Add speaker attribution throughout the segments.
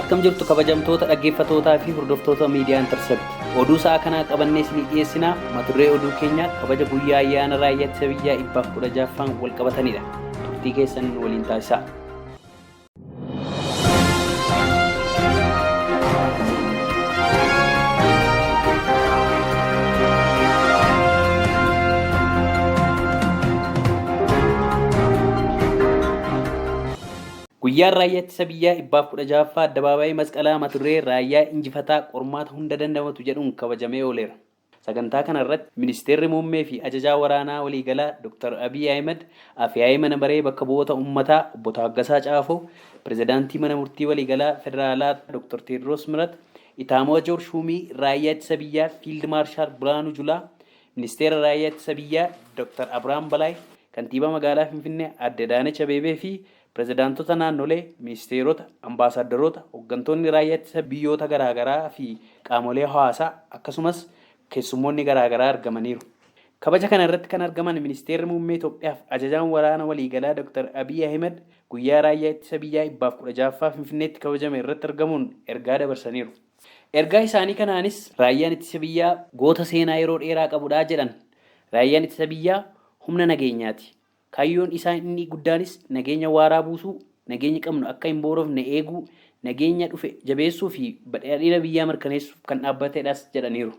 Speaker 1: Akkam jirtu kabajamtoota dhaggeeffattootaa fi hordoftoota miidiyaa Intercept. Oduu sa'a kanaa qabannee isinii dhiyeessinaa. Mata duree oduu keenyaa kabaja guyyaa ayyaana raayyaa ittisa biyyaa 116ffaan wal qabatanidha. Turtii keessan waliin taasisaa. Guyyaan raayyaa ittisa biyyaa 116ffaa addabaabaayii masqalaa mata duree raayyaa injifataa qormaata hunda dandamatu jedhuun kabajamee ooleera. Sagantaa kana irratti ministeerri muummee fi ajajaa waraanaa waliigalaa Dr. Abiy Ahmed, Afyaa'ii mana maree bakka bu'oota uummataa obbo Taaggasaa Caafoo, pirezidaantii mana murtii waliigalaa federaalaa Dr. Teediroos Mirat, Itaamoo Joor Shumii raayyaa ittisa biyyaa Fiild Maarshaal Biraanuu Julaa, ministeera raayyaa ittisa biyyaa Dr. Abrahaam Balaay, kantiibaa magaalaa Finfinnee Aadde Adaanech Abeebee fi pirezidaantota naannolee, ministeerota, ambaasaadarota, hooggantoonni raayyaa ittisa biyyoota garaagaraa fi qaamolee hawaasaa akkasumas keessummoonni garaagaraa argamaniiru. Kabaja kana irratti kan argaman ministeerri muummee Itoophiyaaf ajajaan waraana waliigalaa Dr. Abiy Ahmed guyyaa raayyaa ittisa biyyaa 116ffaa Finfinneetti kabajame irratti argamuun ergaa dabarsaniiru. Ergaa isaanii kanaanis raayyaan ittisa biyyaa goota seenaa yeroo dheeraa qabudha jedhan. Raayyaan ittisa biyyaa humna nageenyaati. Kaayyoon isaa inni guddaanis nageenya waaraa buusuu, nageenya qabnu akka hin boorofne eeguu, nageenya dhufe jabeessuu fi badhaadhina biyyaa mirkaneessuuf kan dhaabbatedhas jedhaniiru.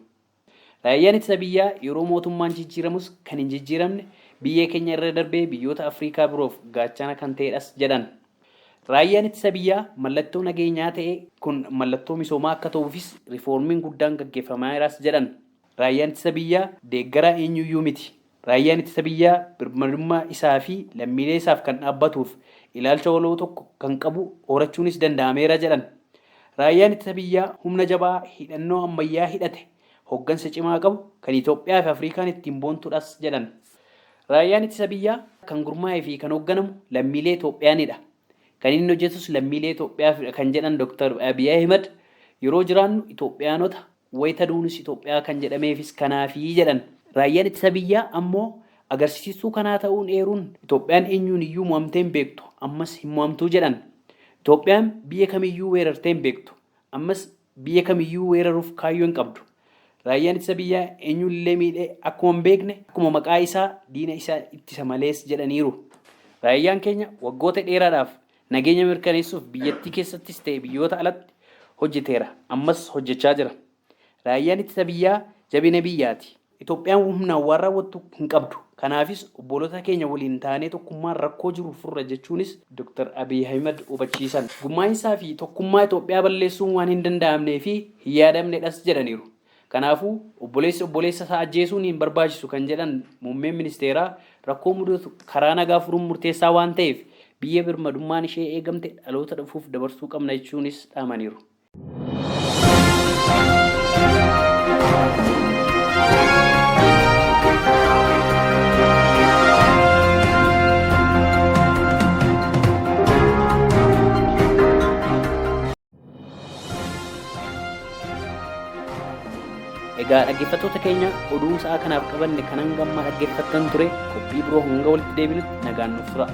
Speaker 1: Raayyaan ittisa biyyaa yeroo mootummaan jijjiiramus kan hin jijjiiramne biyya keenya irra darbee biyyoota Afrikaa biroof gaachana kan ta'edhas jedhan. Raayyaan ittisa biyyaa mallattoo nageenyaa ta'e kun mallattoo misoomaa akka ta'uufis riifoormiin guddaan gaggeeffamaadhas jedhan. Raayyaan ittisa biyyaa deeggaraa eenyuyyuu miti. Raayyaan ittisa biyyaa birmadummaa isaa fi lammiilee isaaf kan dhaabbatuuf ilaalcha waloo tokko kan qabu horachuunis danda'ameera jedhan. Raayyaan ittisa biyyaa humna jabaa hidhannoo ammayyaa hidhate hooggansa cimaa qabu kan Itoophiyaa fi Afrikaan ittiin boontudhas jedhan. Raayyaan ittisa biyyaa kan gurmaa'ee fi kan hoogganamu lammiilee Itoophiyaanidha. Kan inni hojjetus lammiilee Itoophiyaaf kan jedhan Dr. Abiy Ahmed yeroo jiraannu Itoophiyaanota wayita duunis Itoophiyaa kan jedhameefis kanaafii jedhan. Raayyaan ittisa biyyaa ammoo agarsiistuu kanaa ta'uun eeruun Itoophiyaan eenyuun iyyuu mo'amtee hin beektu ammas hin mo'amtuu jedhan. Itoophiyaan biyya kamiyyuu weerartee hin beektu ammas biyya kamiyyuu weeraruuf kaayyoo hin qabdu. Raayyaan ittisa biyyaa eenyullee miidhee akkuma hin beekne akkuma maqaa isaa diina isaa ittisa malees jedhaniiru. Raayyaan keenya waggoota dheeraadhaaf nageenya mirkaneessuuf biyyattii keessattis ta'e biyyoota alatti hojjeteera ammas hojjechaa jira. Raayyaan ittisa biyyaa jabina biyyaati. Itoophiyaan humnaan waan raawwattu hin qabdu. Kanaafis obboloota keenya waliin taanee tokkummaan rakkoo jiru furra jechuunis Dr. Abiy Ahmed hubachiisan. Gumaa'iinsaa fi tokkummaa Itoophiyaa balleessuun waan hin danda'amnee fi hin yaadamnedhas jedhaniiru. Kanaafuu obboleessa isaa ajjeesuun hin barbaachisu kan jedhan muummeen ministeeraa rakkoo mudatu karaa nagaa furuun murteessaa waan ta'eef biyya birmadummaan ishee eegamte dhaloota dhufuuf dabarsuu qabna jechuunis dhaamaniiru. Egaa dhaggeeffattoota keenya oduun sa'a kanaaf qabanne kanan gammaa dhaggeeffattan ture qophii biroo hanga walitti deebinutti nagaan nuuf tura.